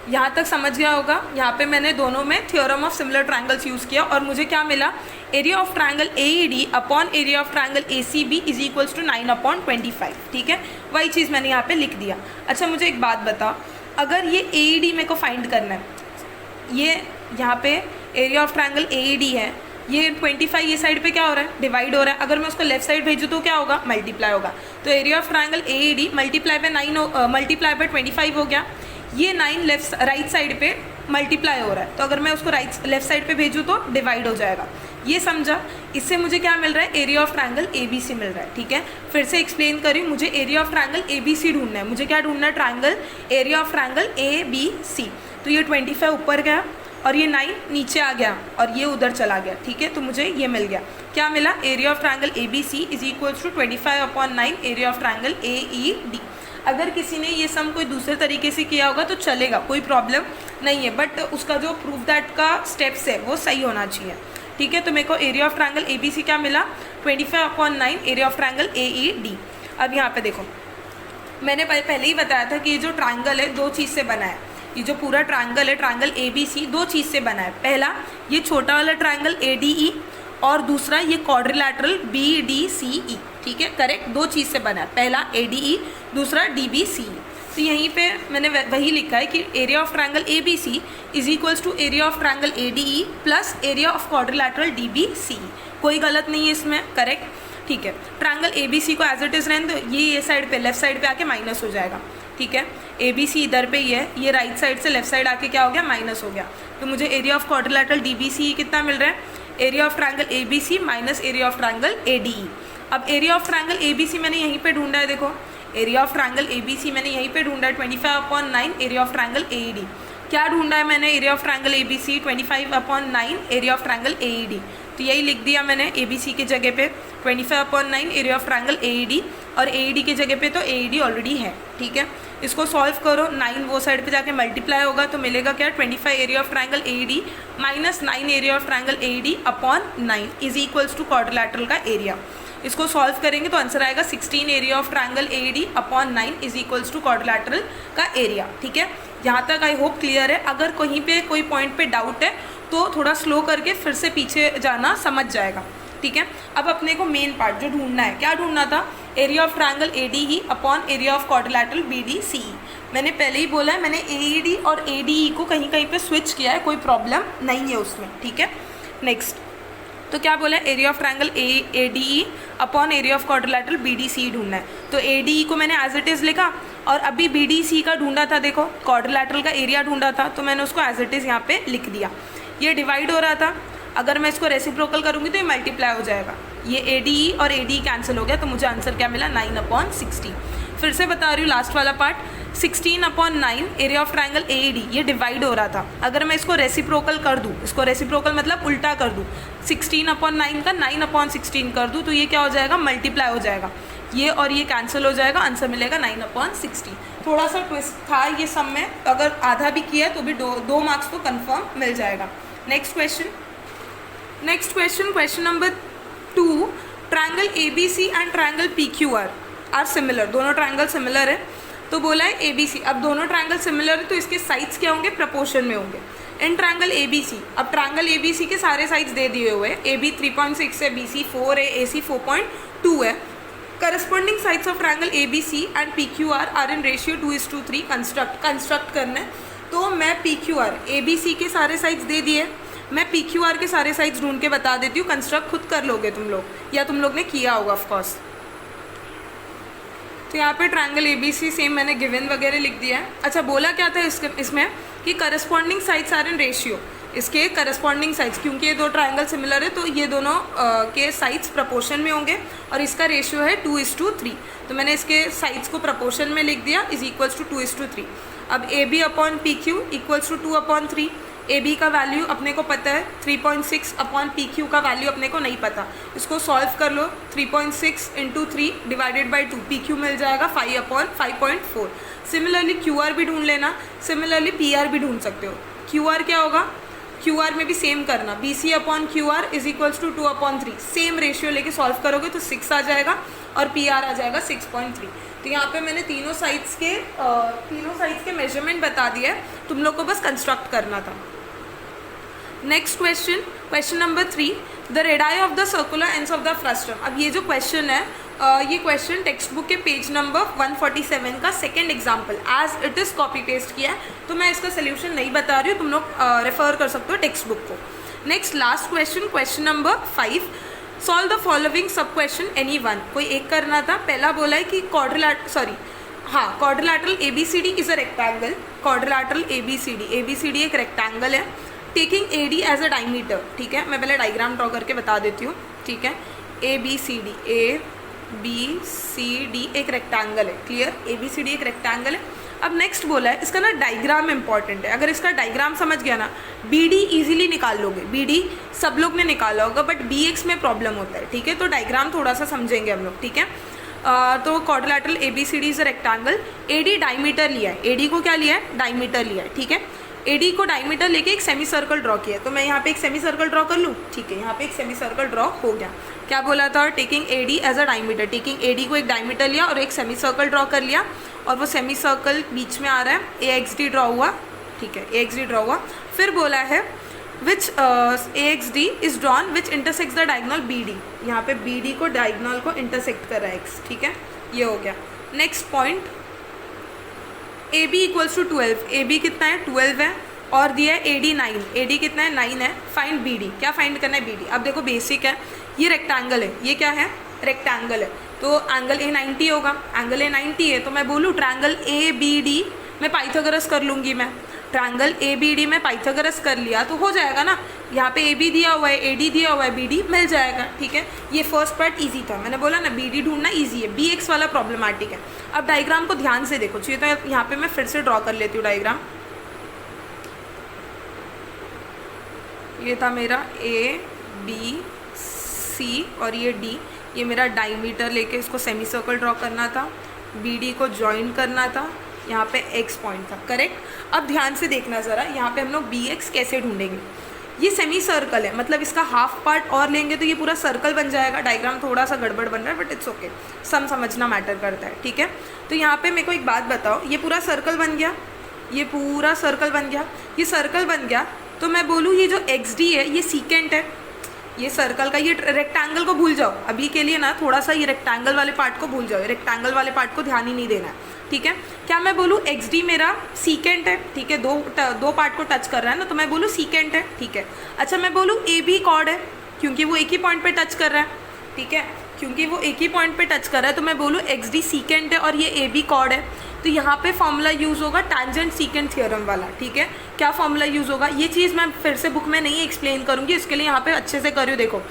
यहाँ तक समझ गया होगा। यहाँ पे मैंने दोनों में theorem of similar triangles use किया और मुझे क्या मिला, area of triangle AED upon area of triangle ACB is equals to 9/25, ठीक है। वही चीज़ मैंने यहाँ पे लिख दिया। अच्छा मुझे एक बात बताओ, अगर ये AED मेरे को फाइंड करना है, ये यहाँ पे एरिया ऑफ ट्रायंगल AED है, ये 25 ये साइड पे क्या हो रहा है, डिवाइड हो रहा है। अगर मैं उसको लेफ्ट साइड भेजूँ तो क्या होगा, मल्टीप्लाई होगा। तो area of triangle AED multiply by 25 हो गया। ये 9 राइट साइड पे मल्टीप्लाई हो रहा है, तो अगर मैं उसको लेफ्ट साइड पे भेजूँ तो डिवाइड हो जाएगा। ये समझा। इससे मुझे क्या मिल रहा है, एरिया ऑफ ट्रायंगल ABC मिल रहा है, ठीक है। फिर से एक्सप्लेन करी, मुझे एरिया ऑफ ट्रायंगल ABC ढूंढना है। मुझे क्या ढूंढना है, triangle area of triangle ABC। तो ये 25 ऊपर गया और ये 9 नीचे आ गया और ये उधर चला गया, ठीक है। तो मुझे ये मिल गया, क्या मिला, area of triangle ABC is equals to 25/9 area of triangle AED। अगर किसी ने ये सम कोई दूसरे तरीके से किया होगा तो चलेगा, कोई प्रॉब्लम नहीं है, बट उसका जो प्रूफ दैट का स्टेप्स है वो सही होना चाहिए, ठीक है। तो मेरे को एरिया ऑफ ट्रायंगल ABC क्या मिला, 25/9 एरिया ऑफ ट्रायंगल AED। अब यहाँ पे देखो, मैंने पहले ही बताया था कि ये जो ट्रायंगल है दो चीज़ से बना है। ये जो पूरा ट्रायंगल है, ट्रायंगल ABC, दो चीज़ से बना है। पहला ये छोटा वाला ट्रायंगल ADE और दूसरा ये क्वाड्रिलैटरल BDCE, ठीक है, करेक्ट। दो चीज़ से बना है, पहला ADE, दूसरा DBCE। तो यहीं पे मैंने वही लिखा है कि area of triangle ABC is equals to area of triangle ADE plus area of quadrilateral DBCE। कोई गलत नहीं है इसमें, करेक्ट, ठीक है। ट्रायंगल ABC को एज इट इज़ रहने दो, ये साइड पे लेफ्ट साइड पे आके माइनस हो जाएगा, ठीक है। ABC इधर पे ही है, ये राइट साइड से लेफ्ट साइड आके क्या हो गया, माइनस हो गया। तो मुझे एरिया ऑफ क्वाड्रिलैटरल DBCE कितना मिल रहा है, area of triangle ABC minus area of triangle ADE। अब एरिया ऑफ ट्रायंगल ABC मैंने यहीं पे ढूंढा है, देखो एरिया ऑफ ट्रायंगल ABC मैंने यहीं पे ढूंढा है 25/9 एरिया ऑफ ट्रायंगल AED। क्या ढूंढा है मैंने, area of triangle ABC 25/9 area of triangle AED। तो यही लिख दिया मैंने, ABC की जगह पे 25/9 एरिया ऑफ ट्रायंगल AED और AED की जगह पे तो AED ऑलरेडी है, ठीक है। इसको सॉल्व करो, 9 वो साइड पे जाके मल्टीप्लाई होगा तो मिलेगा क्या, 25 area of triangle AED minus 9 area of triangle AED upon 9 is equals to quadrilateral का एरिया। इसको सॉल्व करेंगे तो आंसर आएगा 16 area of triangle AED upon 9 is equals to quadrilateral का एरिया, ठीक है। यहाँ तक आई होप क्लियर है। अगर कहीं पे कोई पॉइंट पे डाउट है तो थोड़ा स्लो करके फिर से पीछे जाना, समझ जाएगा, ठीक है। अब अपने को मेन पार्ट जो ढूंढना है, क्या ढूंढना था, area of triangle ADE upon area of quadrilateral BDCE। मैंने पहले ही बोला है, मैंने AED और ADE को कहीं कहीं पे स्विच किया है, कोई प्रॉब्लम नहीं है उसमें, ठीक है। नेक्स्ट तो क्या बोला है, area of triangle ADE upon area of quadrilateral BDCE ढूंढना है। तो ADE को मैंने एज इट इज़ लिखा और अभी BDCE का ढूंढा था, देखो क्वाड्रिलैटरल का एरिया ढूंढा था, तो मैंने उसको एज इट इज़ यहाँ पे लिख दिया। ये डिवाइड हो रहा था, अगर मैं इसको रेसिप्रोकल करूँगी तो ये मल्टीप्लाई हो जाएगा, ये ADE और ADE कैंसिल हो गया, तो मुझे आंसर क्या मिला, 9/16। फिर से बता रही हूँ लास्ट वाला part, 16/9 area of triangle AED, ये डिवाइड हो रहा था। अगर मैं इसको रेसिप्रोकल कर दूँ, इसको रेसिप्रोकल मतलब उल्टा कर दूँ, 16/9 का 9/16 कर दूँ, तो ये क्या हो जाएगा, मल्टीप्लाई हो जाएगा, ये और ये कैंसिल हो जाएगा, आंसर मिलेगा 9/16। थोड़ा सा ट्विस्ट था ये सब में, अगर आधा भी किया तो भी दो मार्क्स तो कन्फर्म मिल जाएगा। Next question, question number 2, triangle ABC and triangle PQR are similar, दोनों ट्रायंगल सिमिलर है। तो बोला है ABC, अब दोनों ट्रायंगल सिमिलर है तो इसके साइड्स क्या होंगे, प्रपोर्शन में होंगे। इन ट्रायंगल ABC, अब ट्रायंगल ABC के सारे साइड्स दे दिए हुए हैं, AB 3.6 है, BC 4 है, AC 4.2 है। Corresponding sides of triangle ABC and PQR are in ratio 2:3 construct करना है। तो मैं PQR, ABC के सारे साइड्स दे दिए, मैं PQR के सारे साइड्स ढूंढ के बता देती हूँ, कंस्ट्रक्ट खुद कर लोगे तुम लोग, या तुम लोग ने किया होगा ऑफकोर्स। तो यहाँ पे ट्रायंगल ABC सेम मैंने गिवन वगैरह लिख दिया है। अच्छा, बोला क्या था इसमें कि corresponding sides are in ratio, इसके करस्पॉन्डिंग साइड्स, क्योंकि ये दो ट्रायंगल सिमिलर है तो ये दोनों के साइड्स प्रपोर्शन में होंगे और इसका रेशियो है 2:3। तो मैंने इसके साइड्स को प्रपोर्शन में लिख दिया, इज इक्वल्स टू 2:3। अब AB upon PQ equals to 2/3। AB का वैल्यू अपने को पता है 3.6 अपॉन PQ का वैल्यू अपने को नहीं पता, इसको सॉल्व कर लो। 3.6 इंटू 3 डिवाइडेड बाई 2, PQ मिल जाएगा 5/5.4। सिमिलरली QR भी ढूंढ लेना, सिमिलरली PR भी ढूंढ सकते हो। QR क्या होगा, QR में भी सेम करना, BC upon QR is equals to 2/3। Same ratio लेके सॉल्व करोगे तो 6 आ जाएगा और PR आ जाएगा 6.3। तो यहाँ पे मैंने तीनों साइड्स के मेजरमेंट बता दिया है, तुम लोग को बस कंस्ट्रक्ट करना था। Next question number 3, the radii of the circular ends of the frustum. अब ये जो क्वेश्चन है, ये क्वेश्चन टेक्स्ट बुक के पेज नंबर 147 का second example as it is copy paste किया है, तो मैं इसका सोल्यूशन नहीं बता रही हूँ, तुम लोग रेफर कर सकते हो टेक्स्ट बुक को। Next last question number 5, solve the following sub question any one. कोई एक करना था। पहला बोला है कि quadrilateral ABCD is a rectangle. Quadrilateral ABCD एक रेक्टेंगल है, taking AD as a diameter. ठीक है, मैं पहले डायग्राम ड्रॉ करके बता देती हूँ। ठीक है, ABCD एक रेक्टेंगल है, क्लियर। ABCD एक रेक्टेंगल है। अब नेक्स्ट बोला है, इसका ना डायग्राम इंपॉर्टेंट है। अगर इसका डायग्राम समझ गया ना, BD इजीली निकाल लोगे। BD सब लोग ने निकाला होगा, बट BX में प्रॉब्लम होता है। ठीक है, तो डायग्राम थोड़ा सा समझेंगे हम लोग। ठीक है, तो quadrilateral ABCD is a rectangle. AD diameter लिया है, AD को क्या लिया है, डायमीटर लिया है। ठीक है, AD को डायमीटर लेके एक सेमी सर्कल ड्रॉ किया है, तो मैं यहाँ पे एक सेमी सर्कल ड्रॉ कर लूँ। ठीक है, यहाँ पे एक सेमी सर्कल ड्रॉ हो गया। क्या बोला था, taking AD as a diameter. Taking AD को एक डायमीटर लिया और एक सेमी सर्कल ड्रॉ कर लिया, और वो सेमी सर्कल बीच में आ रहा है, AXD ड्रॉ हुआ। ठीक है, AXD ड्रॉ हुआ। फिर बोला है विच AXD is drawn which intersects the diagonal BD। यहाँ पे BD को डायगोनल को इंटरसेक्ट कर रहा है X। ठीक है, ये हो गया। Next point, AB equals to 12। AB कितना है, 12 है, और दिया है AD 9। AD कितना है, 9 है। फाइंड BD, क्या फाइंड करना है, BD। अब देखो बेसिक है, ये रेक्टेंगल है, ये क्या है, रेक्टेंगल है, तो एंगल A 90 होगा। एंगल A 90 है, तो मैं बोलूँ ट्रायंगल ABD मैं पाइथागोरस कर लूँगी। मैं ट्रायंगल ABD में पाइथागोरस कर लिया तो हो जाएगा ना। यहाँ पे AB दिया हुआ है, AD दिया हुआ है, BD मिल जाएगा। ठीक है, ये फर्स्ट पार्ट इजी था, मैंने बोला ना BD ढूंढना इजी है, BX वाला प्रॉब्लमैटिक है। अब डायग्राम को ध्यान से देखो, चाहिए तो यहाँ पे मैं फिर से ड्रॉ कर लेती हूँ डायग्राम। ये था मेरा ABC और ये D, ये मेरा डायमीटर लेके इसको सेमी सर्कल ड्रॉ करना था, BD को ज्वाइन करना था, यहाँ पे X पॉइंट था, करेक्ट। अब ध्यान से देखना ज़रा, यहाँ पे हम लोग BX कैसे ढूंढेंगे। ये सेमी सर्कल है, मतलब इसका हाफ पार्ट और लेंगे तो ये पूरा सर्कल बन जाएगा। डायग्राम थोड़ा सा गड़बड़ बन रहा है, बट इट्स ओके, समझना मैटर करता है। ठीक है, तो यहाँ पे मेरे को एक बात बताओ, ये पूरा सर्कल बन गया, ये पूरा सर्कल बन गया, ये सर्कल बन गया, तो मैं बोलूँ ये जो XD है ये सीकेंट है, ये सर्कल का। ये रेक्टेंगल को भूल जाओ अभी के लिए ना, थोड़ा सा ये रेक्टेंगल वाले पार्ट को भूल जाओ, रेक्टेंगल वाले पार्ट को ध्यान ही नहीं देना है। ठीक है, क्या मैं बोलूँ XD मेरा सीकेंट है। ठीक है, दो पार्ट को टच कर रहा है ना, तो मैं बोलूँ सीकेंट है। ठीक है, अच्छा मैं बोलूँ AB कॉर्ड है, क्योंकि वो एक ही पॉइंट पे टच कर रहा है। ठीक है, क्योंकि वो एक ही पॉइंट पे टच कर रहा है, तो मैं बोलूँ XD सीकेंट है और ये AB कॉर्ड है। तो यहाँ पे फॉर्मूला यूज़ होगा टैंजेंट सीकेंट थ्योरम वाला। ठीक है, क्या फॉर्मूला यूज़ होगा, ये चीज़ मैं फिर से बुक में नहीं एक्सप्लेन करूँगी, इसके लिए यहाँ पे अच्छे से करियो। देखो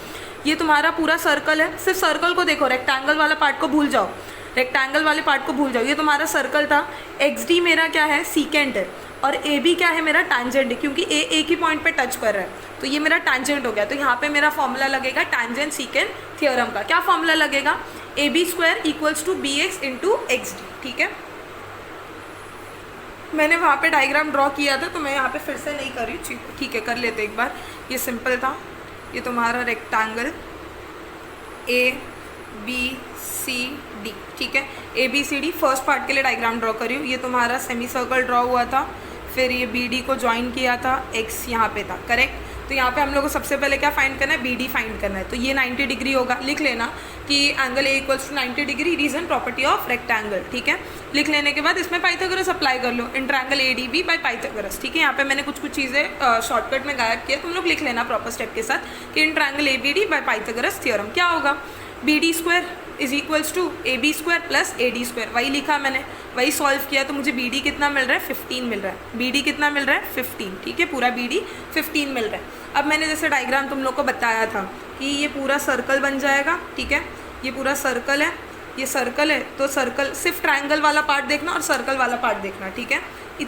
ये तुम्हारा पूरा सर्कल है, सिर्फ सर्कल को देखो, रेक्टेंगल वाला पार्ट को भूल जाओ, रेक्टेंगल वाले पार्ट को भूल जाओ। ये तुम्हारा सर्कल था, XD मेरा क्या है, सीकेंट है, और AB क्या है, मेरा टैंजेंट है, क्योंकि A एक ही पॉइंट पे टच कर रहा है, तो ये मेरा टैंजेंट हो गया। तो यहाँ पे मेरा फॉर्मूला लगेगा टैंजेंट सीकेंट थ्योरम का। क्या फॉर्मूला लगेगा, AB² equals to BX into XD। ठीक है, मैंने वहाँ पे डायग्राम ड्रॉ किया था, तो मैं यहाँ पे फिर से नहीं कर रही। ठीक है, कर लेते एक बार। ये सिंपल था, ये तुम्हारा रेक्टेंगल ABCD। ठीक है, ABCD फर्स्ट पार्ट के लिए डायग्राम ड्रॉ करी हूँ। ये तुम्हारा सेमी सर्कल ड्रॉ हुआ था, फिर ये BD को ज्वाइन किया था, X यहाँ पे था, करेक्ट। तो यहाँ पे हम लोग को सबसे पहले क्या फाइंड करना है, BD फाइंड करना है। तो ये 90 डिग्री होगा, लिख लेना कि angle A equals to 90 degree, reason property of rectangle. ठीक है, लिख लेने के बाद इसमें पाइथागोरस अप्लाई कर लो, in triangle ADB by Pythagoras. ठीक है, यहाँ पे मैंने कुछ चीज़ें शॉर्टकट में गायब किया, तुम लोग लिख लेना प्रॉपर स्टेप के साथ कि in triangle ABD by Pythagoras theorem क्या होगा, BD² is equals to AB² plus AD², वही लिखा मैंने, वही सॉल्व किया, तो मुझे BD कितना मिल रहा है 15 मिल रहा है। BD कितना मिल रहा है 15, ठीक है, पूरा BD 15 मिल रहा है। अब मैंने जैसे डायग्राम तुम लोग को बताया था कि ये पूरा सर्कल बन जाएगा, ठीक है, ये पूरा सर्कल है, ये सर्कल है, तो सर्कल सिर्फ ट्रायंगल वाला पार्ट देखना और सर्कल वाला पार्ट देखना, ठीक है,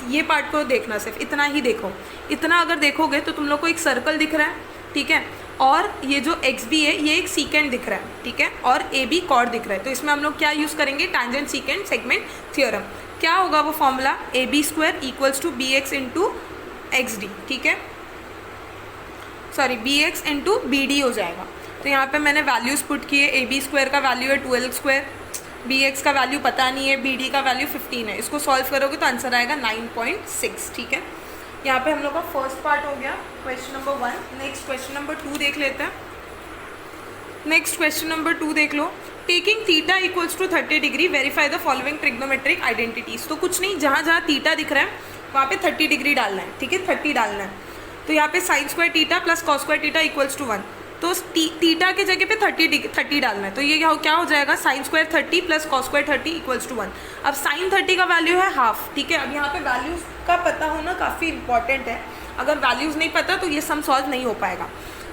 ये पार्ट को देखना, सिर्फ इतना ही देखो। इतना अगर देखोगे तो तुम लोग को एक सर्कल दिख रहा है, ठीक है, और ये जो XB है ये एक सीकेंड दिख रहा है, ठीक है, और AB कॉर्ड दिख रहा है। तो इसमें हम लोग क्या यूज़ करेंगे, टैंजेंट सीकेंड सेगमेंट थ्योरम। क्या होगा वो formula, AB² equals to BX into XD, ठीक है, सॉरी BX इंटू BD हो जाएगा। तो यहाँ पे मैंने वैल्यूज़ पुट किए, AB² का वैल्यू है 12², BX का वैल्यू पता नहीं है, BD का वैल्यू 15 है। इसको सॉल्व करोगे तो आंसर आएगा 9.6, ठीक है। यहाँ पे हम लोग का फर्स्ट पार्ट हो गया, question number 1। Next question number 2 देख लेते हैं। नेक्स्ट क्वेश्चन नंबर 2 देख लो, taking theta equals to 30 degree verify the following trigonometric identities. तो कुछ नहीं, जहाँ जहाँ थीटा दिख रहा है वहाँ पे 30 डिग्री डालना है, ठीक है, 30 डालना है। तो यहाँ पे sin² theta plus cos² theta equals to 1, तो थीटा की जगह पे 30 डालना है। तो ये क्या हो जाएगा, sin² 30 plus cos² 30 equals to 1। अब sin 30 का वैल्यू है हाफ, ठीक है। अब यहाँ पे वैल्यूज़ का पता होना काफ़ी इंपॉर्टेंट है, अगर वैल्यूज़ नहीं पता तो ये सम सॉल्व नहीं हो पाएगा।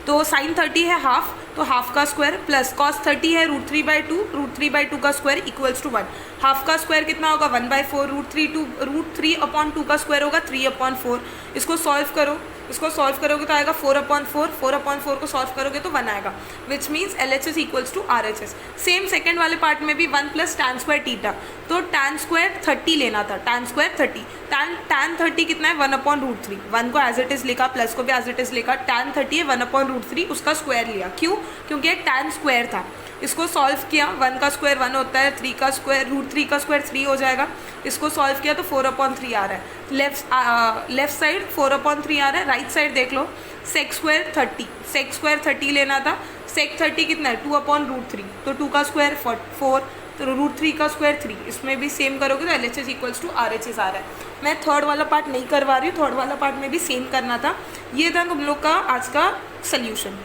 तो sin 30 है हाफ, तो हाफ का स्क्वायर प्लस cos 30 है √3/2, √3/2 का स्क्वायर इक्वल्स टू 1। हाफ का स्क्वायर कितना होगा 1/4, √3/2 का स्क्वायर होगा 3/4। इसको सॉल्व करो, इसको सॉल्व करोगे तो आएगा 4/4, 4/4 को सॉल्व करोगे तो 1 आएगा, which means LHS equals to RHS। Same second वाले पार्ट में भी 1 प्लस tan² थीटा, तो tan² 30 लेना था, tan² 30, tan 30 कितना है 1/√3, 1 को एज इट इज़ लिखा, प्लस को भी एज इट इज़ लिखा, tan 30 है 1/√3, उसका स्क्वायर लिया, क्यों, क्योंकि एक tan स्क्वायर था। इसको सॉल्व किया, 1 का स्क्वायर 1 होता है, 3 का स्क्वायर √3 का स्क्वायर 3 हो जाएगा। इसको सॉल्व किया तो 4/3 आ रहा है। लेफ्ट साइड 4/3 आ रहा है, राइट साइड देख लो sec² 30, sec² 30 लेना था, sec 30 कितना है 2/√3, तो 2 का स्क्वायर 4, तो √3 का स्क्वायर 3, इसमें भी सेम करोगे तो LHS इक्वल्स टू RHS आ रहा है। मैं थर्ड वाला पार्ट नहीं करवा रही हूँ, थर्ड वाला पार्ट में भी सेम करना था। ये था तुम लोग का आज का सल्यूशन।